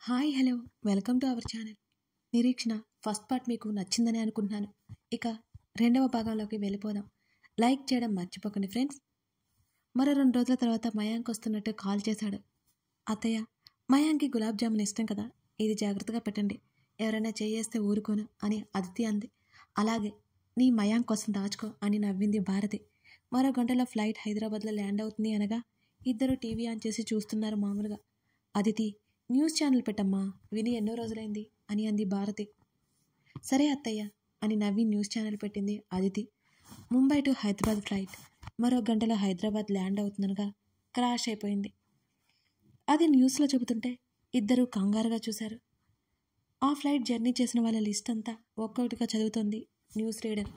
Hi hello welcome to our channel. నిరీక్షణ first part మీకు నచ్చిందని అనుకుంటున్నాను. ఇక రెండవ భాగంలోకి వెళ్ళిపోదాం. లైక్ చేయడం మర్చిపోకండి ఫ్రెండ్స్. మరో 2 రోజుల తర్వాత మయాంక్ వస్తున్నట్టు కాల్ చేశాడు. అత్తయ్య, మయాంక్కి గులాబ్ జామున్ ఇష్టం కదా, ఇది జాగ్రత్తగా పెట్టండి, ఎవరైనా చేయేస్తే ఊరుకోను అని అదితి అంది. అలాగే, నీ మయాంక్ కోసం దాచుకో అని నవ్వింది భారతి. మరో గంటలో ఫ్లైట్ హైదరాబాద్లో ల్యాండ్ అవుతుంది అనగా ఇద్దరు టీవీ ఆన్ చేసి చూస్తున్నారు మామూలుగా. అదితి, న్యూస్ ఛానల్ పెట్టమ్మా, విని ఎన్నో రోజులైంది అని అంది భారతి. సరే అత్తయ్య అని నవ్వి న్యూస్ ఛానల్ పెట్టింది అదితి. ముంబై టు హైదరాబాద్ ఫ్లైట్ మరో గంటలో హైదరాబాద్ ల్యాండ్ అవుతుందనగా క్రాష్ అయిపోయింది. అది న్యూస్లో చెబుతుంటే ఇద్దరు కంగారుగా చూశారు. ఆ ఫ్లైట్ జర్నీ చేసిన వాళ్ళ లిస్ట్ అంతా ఒక్కొక్కటిగా చదువుతోంది న్యూస్ రీడర్.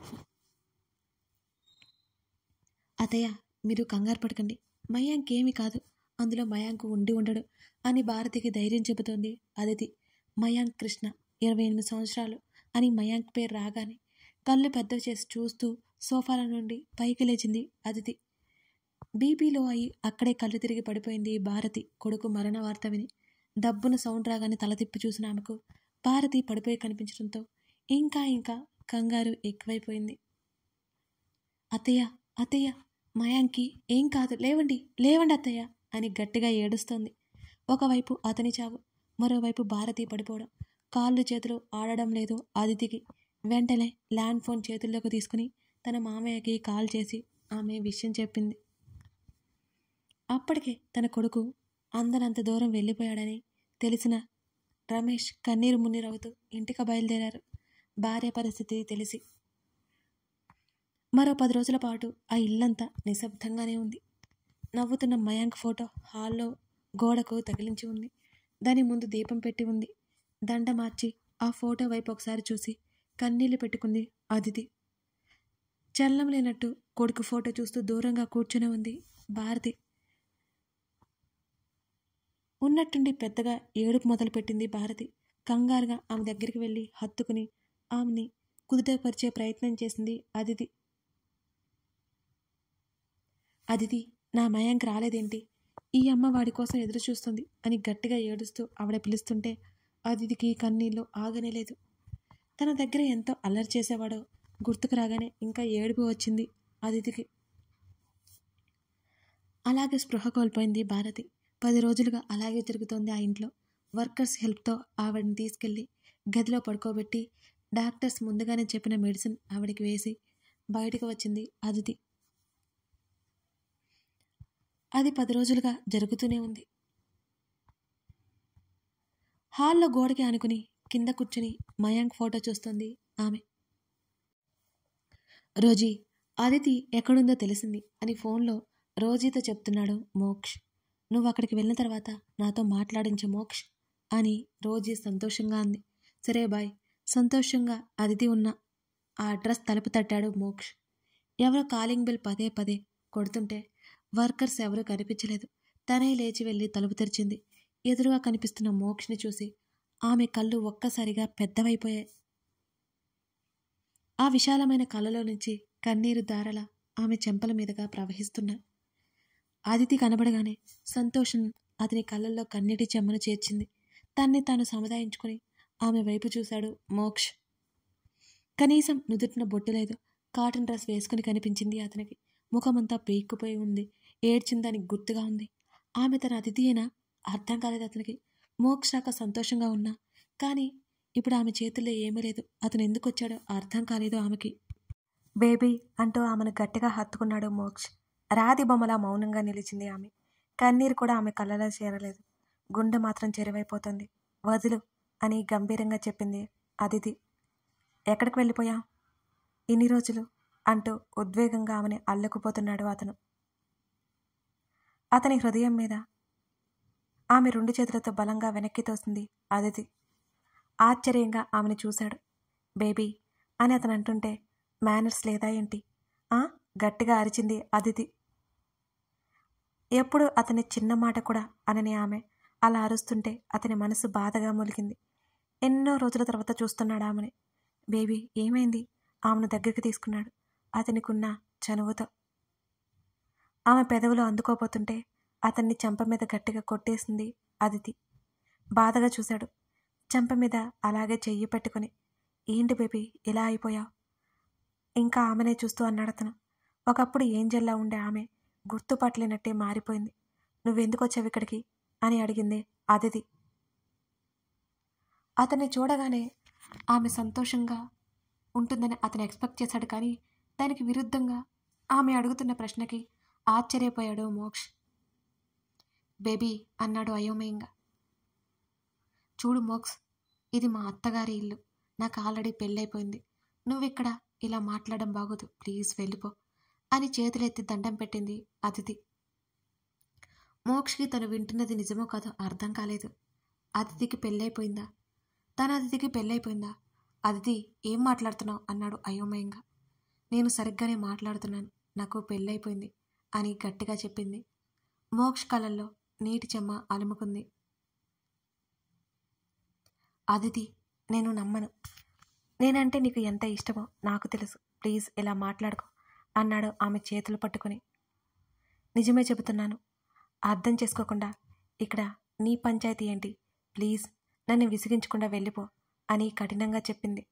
అత్తయ్య, మీరు కంగారు పడకండి, మయాంక్ ఏమీ కాదు, అందులో మయాంక్ ఉండి ఉండడు అని భారతికి ధైర్యం చెబుతోంది అదితి. మయాంక్ కృష్ణ, 28 సంవత్సరాలు అని మయాంక్ పేరు రాగానే కళ్ళు పెద్దవి చేసి చూస్తూ సోఫాల నుండి పైకి లేచింది అదితి. బీపీలో అయి అక్కడే కళ్ళు తిరిగి పడిపోయింది భారతి. కొడుకు మరణ వార్త విని దబ్బున సౌండ్ రాగానే తల తిప్పి చూసిన ఆమెకు భారతి పడిపోయి కనిపించడంతో ఇంకా కంగారు ఎక్కువైపోయింది. అత్తయ్య, అత్తయ్య, మయాంక్కి ఏం కాదు, లేవండి లేవండి అత్తయ్య అని గట్టిగా ఏడుస్తోంది. ఒకవైపు అతని చావు, మరోవైపు భారతి పడిపోవడం. కాళ్ళు చేతులు ఆడడం లేదు అదితికి. వెంటనే ల్యాండ్ ఫోన్ చేతుల్లోకి తీసుకుని తన మామయ్యకి కాల్ చేసి ఆమె విషయం చెప్పింది. అప్పటికే తన కొడుకు అందనంత దూరం వెళ్ళిపోయాడని తెలిసిన రమేష్ కన్నీరు మున్నీరవుతూ ఇంటికి బయలుదేరారు భార్య పరిస్థితి తెలిసి. మరో 10 రోజుల పాటు ఆ ఇల్లంతా నిశ్శబ్దంగానే ఉంది. నవ్వుతున్న మయాంక్ ఫోటో హాల్లో గోడకు తగిలించి ఉంది. దాని ముందు దీపం పెట్టి ఉంది. దండ మార్చి ఆ ఫోటో వైపు ఒకసారి చూసి కన్నీళ్లు పెట్టుకుంది అదితి. చలనం లేనట్టు కొడుకు ఫోటో చూస్తూ దూరంగా కూర్చుని ఉంది భారతి. ఉన్నట్టుండి పెద్దగా ఏడుపు మొదలుపెట్టింది భారతి. కంగారుగా ఆమె దగ్గరికి వెళ్ళి హత్తుకుని ఆమెని కుదుటపరిచే ప్రయత్నం చేసింది అదితి. అదితి, నా మయాంక్ రాలేదేంటి, ఈ అమ్మ వాడి కోసం ఎదురు చూస్తుంది అని గట్టిగా ఏడుస్తూ ఆవిడ పిలుస్తుంటే అదితికి కన్నీళ్ళు ఆగనేలేదు. తన దగ్గర ఎంతో అల్లరి చేసేవాడో గుర్తుకు రాగానే ఇంకా ఏడుపు వచ్చింది అదితికి. అలాగే స్పృహ కోల్పోయింది భారతి. 10 రోజులుగా అలాగే తిరుగుతోంది ఆ ఇంట్లో. వర్కర్స్ హెల్ప్తో ఆవిడని తీసుకెళ్ళి గదిలో పడుకోబెట్టి డాక్టర్స్ ముందుగానే చెప్పిన మెడిసిన్ ఆవిడకి వేసి బయటకు వచ్చింది అదితి. అది 10 రోజులుగా జరుగుతూనే ఉంది. హాల్లో గోడకి ఆనుకుని కింద కూర్చుని మయాంక్ ఫోటో చూస్తోంది ఆమె. రోజీ, అదితి ఎక్కడుందో తెలిసింది అని ఫోన్లో రోజీతో చెప్తున్నాడు మోక్ష్. నువ్వు అక్కడికి వెళ్ళిన తర్వాత నాతో మాట్లాడించు మోక్ష్ అని రోజీ సంతోషంగా అంది. సరే బాయ్. సంతోషంగా అదితి ఉన్న ఆ అడ్రస్ తలుపు తట్టాడు మోక్ష్. ఎవరో కాలింగ్ బెల్ పదే పదే కొడుతుంటే వర్కర్స్ ఎవరూ కనిపించలేదు. తనే లేచి వెళ్ళి తలుపు తెరిచింది. ఎదురుగా కనిపిస్తున్న మోక్షని చూసి ఆమె కళ్ళు ఒక్కసారిగా పెద్దవైపోయాయి. ఆ విశాలమైన కళ్ళలో నుంచి కన్నీరు ధారల ఆమె చెంపల మీదుగా ప్రవహిస్తున్నా. అదితి కనబడగానే సంతోషం అతని కళ్ళల్లో కన్నీటి చెమ్మను చేర్చింది. తన్ని తాను సముదాయించుకుని ఆమె వైపు చూశాడు మోక్ష్. కనీసం నుదుటిన బొట్టు లేదు. కాటన్ డ్రెస్ వేసుకుని కనిపించింది అతనికి. ముఖమంతా పేక్కుపోయి ఉంది. ఏడ్చిందానికి గుర్తుగా ఉంది. ఆమె తన అతిథియేనా? అర్థం కాలేదు అతనికి. మోక్ష రాక సంతోషంగా ఉన్నా కానీ ఇప్పుడు ఆమె చేతుల్లో ఏమీ లేదు. అతను ఎందుకు వచ్చాడో అర్థం కాలేదు ఆమెకి. బేబీ అంటూ ఆమెను గట్టిగా హత్తుకున్నాడు మోక్ష్. రాతి బొమ్మలా మౌనంగా నిలిచింది ఆమె. కన్నీరు కూడా ఆమె కళ్ళలో చేరలేదు. గుండె మాత్రం చెరువైపోతుంది. వదులు అని గంభీరంగా చెప్పింది అదితి. ఎక్కడికి వెళ్ళిపోయా ఇన్ని రోజులు అంటూ ఉద్వేగంగా ఆమెని అల్లుకుపోతున్నాడు అతను. అతని హృదయం మీద ఆమె 2 చేతులతో బలంగా వెనక్కి తోసింది అదితి. ఆశ్చర్యంగా ఆమెను చూశాడు. బేబీ అని అతను అంటుంటే మేనర్స్ లేదా ఏంటి? గట్టిగా అరిచింది అదితి. ఎప్పుడు అతని చిన్న మాట కూడా అనని ఆమె అలా అరుస్తుంటే అతని మనసు బాధగా మూలిగింది. ఎన్నో రోజుల తర్వాత చూస్తున్నాడు ఆమెని. బేబీ ఏమైంది? ఆమెను దగ్గరికి తీసుకున్నాడు అతనికున్న చనువుతో. ఆమె పెదవులు అందుకోపోతుంటే అతన్ని చెంప మీద గట్టిగా కొట్టేసింది అదితి. బాధగా చూశాడు. చెంప మీద అలాగే చెయ్యి పెట్టుకుని. ఏంటి బేబీ ఇలా అయిపోయావు? ఇంకా ఆమెనే చూస్తూ అన్నాడు అతను. ఒకప్పుడు ఏంజెల్లా ఉండే ఆమె గుర్తుపట్టలేనట్టే మారిపోయింది. నువ్వెందుకు వచ్చావు ఇక్కడికి అని అడిగింది అదితి. అతన్ని చూడగానే ఆమె సంతోషంగా ఉంటుందని అతను ఎక్స్పెక్ట్ చేశాడు. కానీ దానికి విరుద్ధంగా ఆమె అడుగుతున్న ప్రశ్నకి ఆశ్చర్యపోయాడు మోక్ష్. బేబీ అన్నాడు అయోమయంగా. చూడు మోక్ష్, ఇది మా అత్తగారి ఇల్లు. నాకు ఆల్రెడీ పెళ్ళైపోయింది. నువ్విక్కడ ఇలా మాట్లాడడం బాగోదు. ప్లీజ్ వెళ్ళిపో అని చేతులెత్తి దండం పెట్టింది అదితి. మోక్షకి తను వింటున్నది నిజమో కాదో అర్థం కాలేదు. అదితికి పెళ్ళైపోయిందా? తన అదితికి పెళ్ళైపోయిందా? అదితి, ఏం మాట్లాడుతున్నావు అన్నాడు అయోమయంగా. నేను సరిగ్గానే మాట్లాడుతున్నాను. నాకు పెళ్ళైపోయింది అని గట్టిగా చెప్పింది. మోక్ష్ కళ్ళల్లో నీటి చెమ్మ అలుముకుంది. అదితి, నేను నమ్మను. నేనంటే నీకు ఎంత ఇష్టమో నాకు తెలుసు. ప్లీజ్ ఇలా మాట్లాడుకో అన్నాడు ఆమె చేతులు పట్టుకుని. నిజమే చెబుతున్నాను. అర్థం చేసుకోకుండా ఇక్కడ నీ పంచాయతీ ఏంటి? ప్లీజ్ నన్ను విసిగించకుండా వెళ్ళిపో అని కఠినంగా చెప్పింది.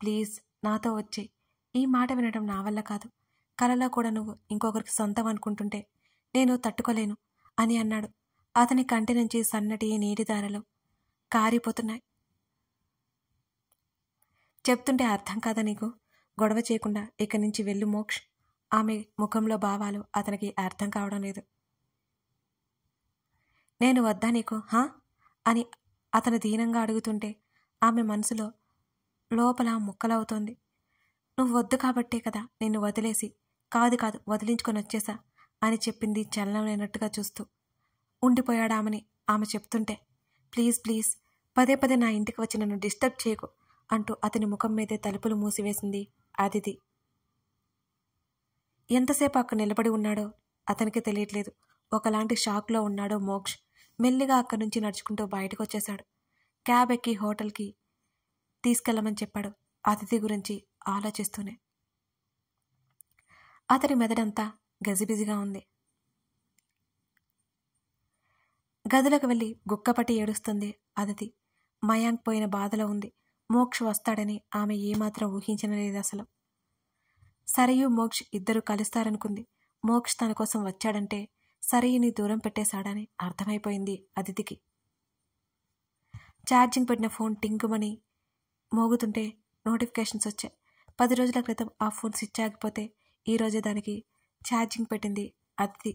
ప్లీజ్ నాతో వచ్చే. ఈ మాట వినడం నా వల్ల కాదు. కలలో కూడా నువ్వు ఇంకొకరికి సొంతం అనుకుంటుంటే నేను తట్టుకోలేను అని అన్నాడు. అతని కంటి నుంచి సన్నటి నీటిదారలు కారిపోతున్నాయి. చెప్తుంటే అర్థం కాదా నీకు? గొడవ చేయకుండా ఇక్కడి నుంచి వెళ్ళు మోక్ష్. ఆమె ముఖంలో భావాలు అతనికి అర్థం కావడం లేదు. నేను వద్దా నీకు హా అని అతను దీనంగా అడుగుతుంటే ఆమె మనసులో లోపల ముక్కలవుతోంది. నువ్వు వద్దు కాబట్టే కదా నిన్ను వదిలేసి కాదు వదిలించుకొని వచ్చేసా అని చెప్పింది చలనం లేనట్టుగా చూస్తూ. ఉండిపోయాడామని ఆమె చెప్తుంటే ప్లీజ్ ప్లీజ్ పదే పదే నా ఇంటికి వచ్చి నన్ను డిస్టర్బ్ చేయకు అంటూ అతని ముఖం మీదే తలుపులు మూసివేసింది అదితి. ఎంతసేపు అక్కడ నిలబడి ఉన్నాడో అతనికి తెలియట్లేదు. ఒకలాంటి షాక్లో ఉన్నాడో మోక్ష్. మెల్లిగా అక్కడి నుంచి నడుచుకుంటూ బయటకు వచ్చేశాడు. క్యాబ్ ఎక్కి హోటల్కి తీసుకెళ్లమని చెప్పాడు అతిథి గురించి ఆలోచిస్తూనే. అతని మెదడంతా గజిబిజిగా ఉంది. గదిలోకి వెళ్ళి గుక్కపట్టి ఏడుస్తుంది అదితి. మయాంక్ పోయిన బాధలో ఉంది. మోక్ష్ వస్తాడని ఆమె ఏమాత్రం ఊహించలేదు అసలు. సరయు మోక్ష్ ఇద్దరు కలుస్తారనుకుంది. మోక్ష్ తన కోసం వచ్చాడంటే సరయుని దూరం పెట్టేశాడని అర్థమైపోయింది అదితికి. ఛార్జింగ్ పెట్టిన ఫోన్ టింకుమని మోగుతుంటే నోటిఫికేషన్స్ వచ్చాయి. 10 రోజుల క్రితం ఆ ఫోన్ స్విచ్ ఆగిపోతే ఈరోజే దానికి ఛార్జింగ్ పెట్టింది అదితి.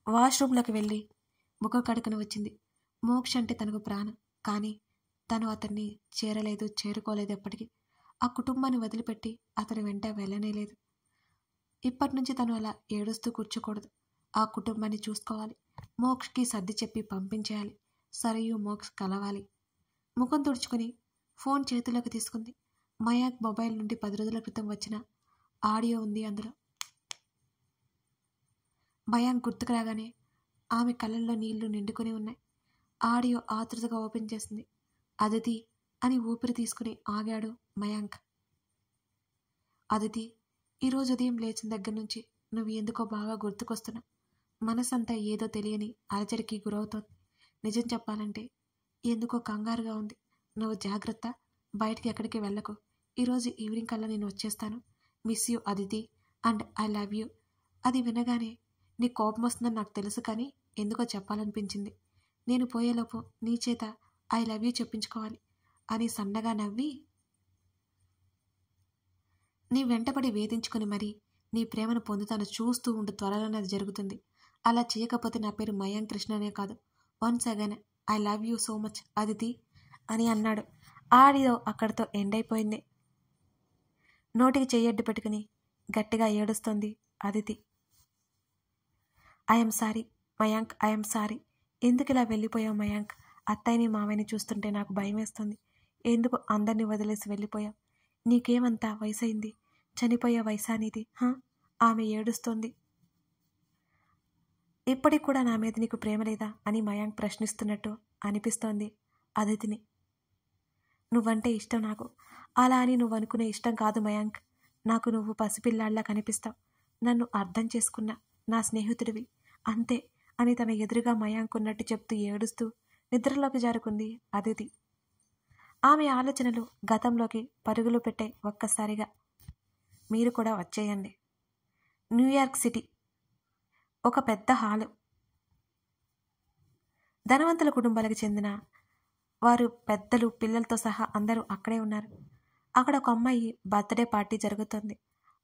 వాష్రూమ్లోకి వెళ్ళి ముఖం కడుకుని వచ్చింది. మోక్ష్ అంటే తనకు ప్రాణం. కానీ తను అతన్ని చేరుకోలేదు ఎప్పటికీ. ఆ కుటుంబాన్ని వదిలిపెట్టి అతని వెంట వెళ్ళనేలేదు. ఇప్పటి నుంచి తను అలా ఏడుస్తూ కూర్చోకూడదు. ఆ కుటుంబాన్ని చూసుకోవాలి. మోక్షకి సర్ది చెప్పి పంపించేయాలి. సరయు మోక్ష్ కలవాలి. ముఖం తుడుచుకుని ఫోన్ చేతిలోకి తీసుకుంది. మయాంక్ మొబైల్ నుండి 10 రోజుల క్రితం వచ్చిన ఆడియో ఉంది అందులో. మయాంక్ గుర్తుకు రాగానే ఆమె కళ్ళల్లో నీళ్లు నిండుకుని ఉన్నాయి. ఆడియో ఆతృతగా ఓపెన్ చేసింది. అదితి అని ఊపిరి తీసుకుని ఆగాడు మయాంక్. అదితి, ఈరోజు ఉదయం లేచిన దగ్గర నుంచి నువ్వు ఎందుకో బాగా గుర్తుకొస్తున్నావు. మనసంతా ఏదో తెలియని అలజడికి గురవుతోంది. నిజం చెప్పాలంటే ఎందుకో కంగారుగా ఉంది. నువ్వు జాగ్రత్త, బయటికి ఎక్కడికి వెళ్ళకు. ఈరోజు ఈవినింగ్ కల్లా నేను వచ్చేస్తాను. Miss you Aditi and I love you. అది వినగానే నీ కోపం వస్తుందని నాకు తెలుసు, కానీ ఎందుకో చెప్పాలనిపించింది. నేను పోయేలోపు నీ చేత ఐ లవ్ యూ చెప్పించుకోవాలి అని సన్నగా నవ్వి నీ వెంటపడి వేధించుకుని మరీ నీ ప్రేమను పొందుతాను. చూస్తూ ఉండు, త్వరలోనే అది జరుగుతుంది. అలా చేయకపోతే నా పేరు మయాంక్ కృష్ణనే కాదు. Once again I love you so much Aditi అని అన్నాడు. ఆడియో అక్కడితో ఎండ్ అయిపోయింది. నోటికి చెయ్యడ్డు పెట్టుకుని గట్టిగా ఏడుస్తోంది Aditi. I'm sorry Mayank, I'm sorry. ఎందుకు ఇలా వెళ్ళిపోయావు మయాంక్? అత్తయ్యని మావయ్యని చూస్తుంటే నాకు భయం వేస్తుంది. ఎందుకు అందరినీ వదిలేసి వెళ్ళిపోయావు? నీకేమంతా వయసైంది? చనిపోయే వయసా నీది? ఆమె ఏడుస్తోంది. ఇప్పటికి కూడా నా మీద నీకు ప్రేమ లేదా అని మయాంక్ ప్రశ్నిస్తున్నట్టు అనిపిస్తోంది అదితిని. నువ్వంటే ఇష్టం నాకు. అలా అని నువ్వు అనుకునే ఇష్టం కాదు మయాంక్. నాకు నువ్వు పసిపిల్లాళ్ళ కనిపిస్తావు. నన్ను అర్థం చేసుకున్నా నా స్నేహితుడివి అంతే అని తన ఎదురుగా మయాంక్ ఉన్నట్టు చెప్తూ ఏడుస్తూ నిద్రలోకి జారుకుంది అదితి. ఆమె ఆలోచనలు గతంలోకి పరుగులు పెట్టే ఒక్కసారిగా. మీరు కూడా వచ్చేయండి. న్యూయార్క్ సిటీ, ఒక పెద్ద హాలు. ధనవంతుల కుటుంబాలకు చెందిన వారు, పెద్దలు, పిల్లలతో సహా అందరూ అక్కడే ఉన్నారు. అక్కడ ఒక అమ్మాయి బర్త్డే పార్టీ జరుగుతుంది.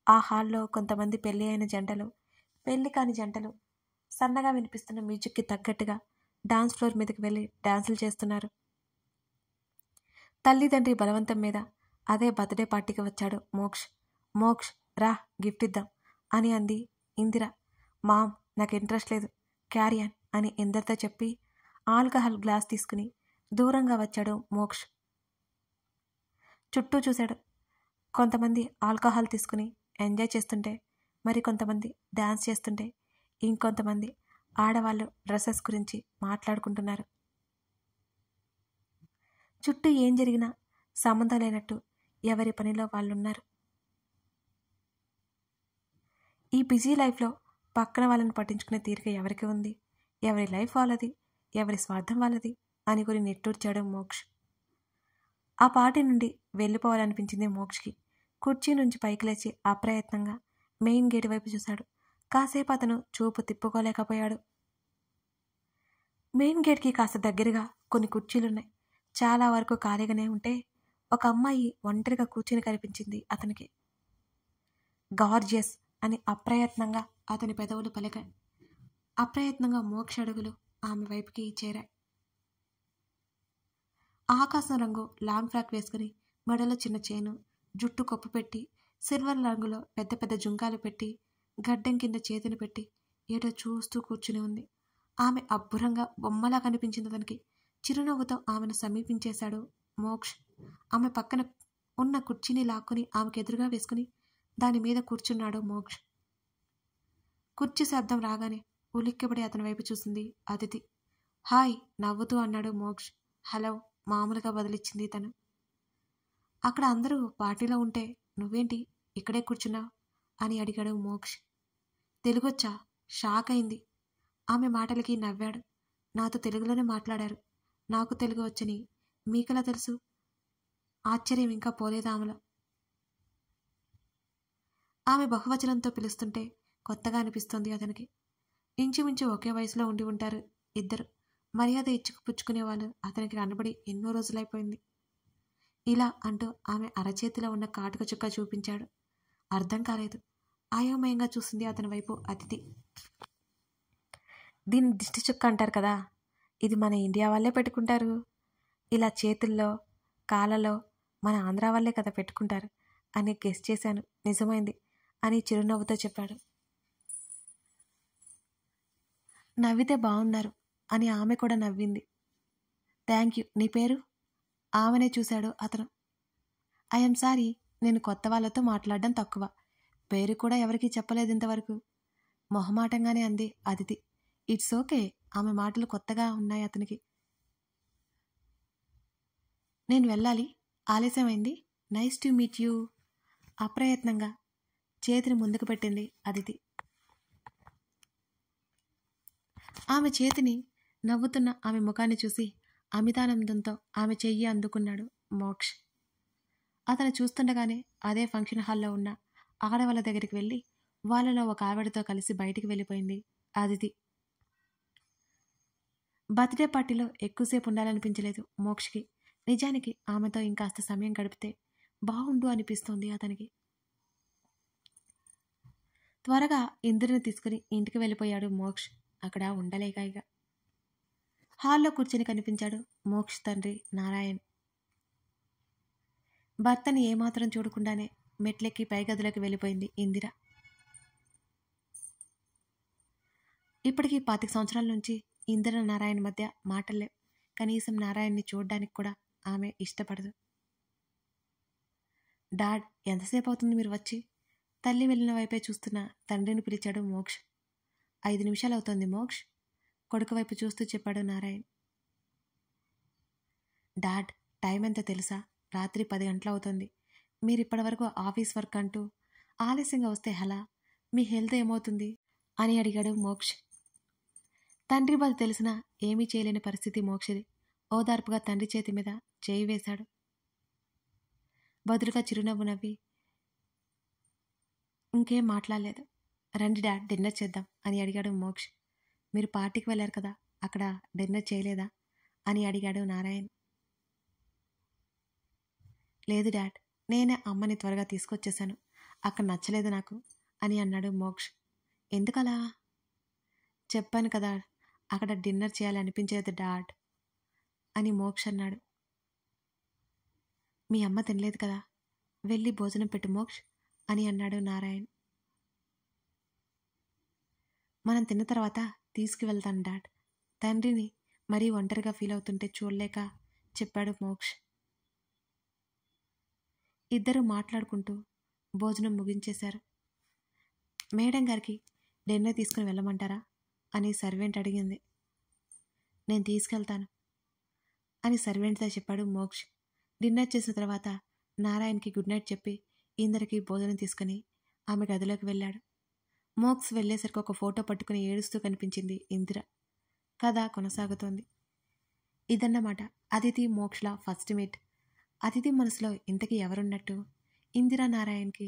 ఆ హాల్లో కొంతమంది పెళ్లి అయిన జంటలు, పెళ్లి కాని జంటలు సన్నగా వినిపిస్తున్న మ్యూజిక్కి తగ్గట్టుగా డాన్స్ ఫ్లోర్ మీదకి వెళ్ళి డాన్సులు చేస్తున్నారు. తల్లిదండ్రి బలవంతం మీద అదే బర్త్డే పార్టీకి వచ్చాడు మోక్ష్. మోక్ష్, రా గిఫ్ట్ ఇద్దాం అని అంది ఇందిర. మామ్, నాకు ఇంట్రెస్ట్ లేదు, క్యారియన్ అని ఎందరితో చెప్పి ఆల్కహాల్ గ్లాస్ తీసుకుని దూరంగా వచ్చాడు మోక్ష్. చుట్టూ చూశాడు. కొంతమంది ఆల్కహాల్ తీసుకుని ఎంజాయ్ చేస్తుంటే, మరి కొంతమంది డ్యాన్స్ చేస్తుంటే, ఇంకొంతమంది ఆడవాళ్ళు డ్రెస్సెస్ గురించి మాట్లాడుకుంటున్నారు. చుట్టూ ఏం జరిగినా సంబంధం లేనట్టు ఎవరి పనిలో వాళ్ళున్నారు. ఈ బిజీ లైఫ్లో పక్కన వాళ్ళని పట్టించుకునే తీరిక ఎవరికి ఉంది? ఎవరి లైఫ్ వాళ్ళది, ఎవరి స్వార్థం వాళ్ళది అనుకుని నిట్టూర్చాడు మోక్ష్. ఆ పార్టీ నుండి వెళ్ళిపోవాలనిపించింది మోక్షకి. కుర్చీ నుంచి పైకి లేచి అప్రయత్నంగా మెయిన్ గేట్ వైపు చూశాడు. కాసేపు అతను చూపు తిప్పుకోలేకపోయాడు. మెయిన్ గేట్కి కాస్త దగ్గరగా కొన్ని కుర్చీలున్నాయి. చాలా వరకు ఖాళీగానే ఉంటే ఒక అమ్మాయి ఒంటరిగా కూర్చుని కనిపించింది అతనికి. గార్జియస్ అని అప్రయత్నంగా అతని పెదవులు పలికాయి. అప్రయత్నంగా మోక్ష అడుగులు ఆమె వైపుకి చేరాయి. ఆకాశం రంగు లాంగ్ ఫ్రాక్ వేసుకుని, మెడలో చిన్న చేను, జుట్టు కొప్పు పెట్టి, సిల్వర్ రంగులో పెద్ద పెద్ద జుంకాలు పెట్టి, గడ్డం కింద చేతిని పెట్టి ఏదో చూస్తూ కూర్చుని ఉంది. ఆమె అబ్బురంగా బొమ్మలా కనిపించింది అతనికి. చిరునవ్వుతో ఆమెను సమీపించేశాడు మోక్ష్. ఆమె పక్కన ఉన్న కుర్చీని లాక్కుని ఆమెకు ఎదురుగా వేసుకుని దాని మీద కూర్చున్నాడు మోక్ష్. కుర్చీ శబ్దం రాగానే ఉలిక్కిపడి అతని వైపు చూసింది అదితి. హాయ్ నవ్వుతూ అన్నాడు మోక్ష్. హలో మామూలుగా బదిలిచ్చింది తను. అక్కడ అందరూ పార్టీలో ఉంటే నువ్వేంటి ఇక్కడే కూర్చున్నావు అని అడిగాడు మోక్ష్. తెలుగొచ్చా? షాక్ అయింది. ఆమె మాటలకి నవ్వాడు. నాతో తెలుగులోనే మాట్లాడారు. నాకు తెలుగు వచ్చని మీకెలా తెలుసు? ఆశ్చర్యం ఇంకా పోలేదు ఆమెలో. ఆమె బహువచనంతో పిలుస్తుంటే కొత్తగా అనిపిస్తోంది అతనికి. ఇంచుమించు ఒకే వయసులో ఉండి ఉంటారు ఇద్దరు. మర్యాద ఇచ్చుకుపుచ్చుకునే వాళ్ళు అతనికి కనబడి ఎన్నో రోజులైపోయింది. ఇలా అంటూ ఆమె అరచేతిలో ఉన్న కాటుక చుక్క చూపించాడు. అర్థం కాలేదు. అయోమయంగా చూసింది అతని వైపు అతిథి. దీన్ని దిష్టి చుక్క అంటారు కదా, ఇది మన ఇండియా వాళ్ళే పెట్టుకుంటారు. ఇలా చేతుల్లో కాళ్ళలో మన ఆంధ్ర వాళ్ళే కదా పెట్టుకుంటారు అని గెస్ చేశాను. నిజమైంది అని చిరునవ్వుతో చెప్పాడు. నవ్వితే బాగున్నారు అని ఆమె కూడా నవ్వింది. Thank you. నీ పేరు? ఆమెనే చూశాడు అతను. ఐఎమ్ సారీ, నేను కొత్త వాళ్ళతో మాట్లాడడం తక్కువ. పేరు కూడా ఎవరికీ చెప్పలేదు ఇంతవరకు. మొహమాటంగానే అంది అదితి. It's okay. ఆమె మాటలు కొత్తగా ఉన్నాయి అతనికి. నేను వెళ్ళాలి, ఆలస్యమైంది. Nice to meet you. అప్రయత్నంగా చేతిని ముందుకు పెట్టింది అదితి. ఆమె చేతిని నవ్వుతున్న ఆమె ముఖాన్ని చూసి అమితానందంతో ఆమె చెయ్యి అందుకున్నాడు మోక్ష్. అతను చూస్తుండగానే అదే ఫంక్షన్ హాల్లో ఉన్న ఆడవాళ్ళ దగ్గరికి వెళ్ళి వాళ్ళలో ఒక ఆవిడతో కలిసి బయటికి వెళ్ళిపోయింది అదితి. బర్త్డే పార్టీలో ఎక్కువసేపు ఉండాలనిపించలేదు మోక్షకి. నిజానికి ఆమెతో ఇంకాస్త సమయం గడిపితే బాగుండు అనిపిస్తోంది అతనికి. త్వరగా ఇంద్రుని తీసుకుని ఇంటికి వెళ్ళిపోయాడు మోక్ష్. అక్కడ ఉండలేక ఇక హాల్లో కూర్చొని కనిపించాడు మోక్ష్ తండ్రి నారాయణ్. భర్తని ఏమాత్రం చూడకుండానే మెట్లెక్కి పైగదిలోకి వెళ్ళిపోయింది ఇందిర. ఇప్పటికీ 25 సంవత్సరాల నుంచి ఇందిర నారాయణ మధ్య మాటలే. కనీసం నారాయణ్ని చూడడానికి కూడా ఆమె ఇష్టపడదు. డాడ్, ఎంతసేపు అవుతుంది మీరు వచ్చి? తల్లి వెళ్ళిన వైపే చూస్తున్న తండ్రిని పిలిచాడు మోక్ష్. 5 నిమిషాలు అవుతోంది మోక్ష్, కొడుకు వైపు చూస్తూ చెప్పాడు నారాయణ్. డాడ్, టైం ఎంత తెలుసా? రాత్రి 10 గంటలు అవుతుంది. మీరు ఇప్పటివరకు ఆఫీస్ వర్క్ అంటూ ఆలస్యంగా వస్తే హలా? మీ హెల్త్ ఏమవుతుంది అని అడిగాడు మోక్ష్. తండ్రి బాధ తెలిసినా ఏమీ చేయలేని పరిస్థితి మోక్షది. ఓదార్పుగా తండ్రి చేతి మీద చేయి వేశాడు. బదులుగా చిరునవ్వు నవ్వి ఇంకేం మాట్లాడలేదు. రండి డాడ్, డిన్నర్ చేద్దాం అని అడిగాడు మోక్ష్. మీరు పార్టీకి వెళ్ళారు కదా, అక్కడ డిన్నర్ చేయలేదా అని అడిగాడు నారాయణ్. లేదు డాడ్, నేనే అమ్మని త్వరగా తీసుకొచ్చేశాను, అక్కడ నచ్చలేదు నాకు అని అన్నాడు మోక్ష్. ఎందుకలా? చెప్పాను కదా, అక్కడ డిన్నర్ చేయాలనిపించలేదు డాడ్ అని మోక్ష్ అన్నాడు. మీ అమ్మ తినలేదు కదా, వెళ్ళి భోజనం పెట్టు మోక్ష్ అని అన్నాడు నారాయణ్. మనం తిన్న తర్వాత తీసుకువెళ్తాను డాడ్, తండ్రిని మరీ ఒంటరిగా ఫీల్ అవుతుంటే చూడలేక చెప్పాడు మోక్ష్. ఇద్దరు మాట్లాడుకుంటూ భోజనం ముగించేశారు. మేడం గారికి డిన్నర్ తీసుకుని వెళ్ళమంటారా అని సర్వెంట్ అడిగింది. నేను తీసుకెళ్తాను అని సర్వెంట్తో చెప్పాడు మోక్ష్. డిన్నర్ చేసిన తర్వాత నారాయణ్కి గుడ్ నైట్ చెప్పి ఇందరికి భోజనం తీసుకుని ఆమె గదిలోకి వెళ్ళాడు. మోక్ష్ వెళ్ళేసరికి ఒక ఫోటో పట్టుకుని ఏడుస్తూ కనిపించింది ఇందిర. కథ కొనసాగుతోంది. ఇదన్నమాట అదితి మోక్షల ఫస్ట్ మీట్. అతిథి మనసులో ఇంతకీ ఎవరున్నట్టు? ఇందిరా నారాయణ్కి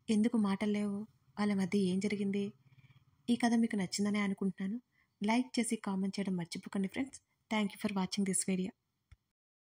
ఎందుకు మాటలు లేవు? వాళ్ళ మధ్య ఏం జరిగింది? ఈ కథ మీకు నచ్చిందనే అనుకుంటున్నాను. లైక్ చేసి కామెంట్ చేయడం మర్చిపోకండి friends. Thank you for watching this video.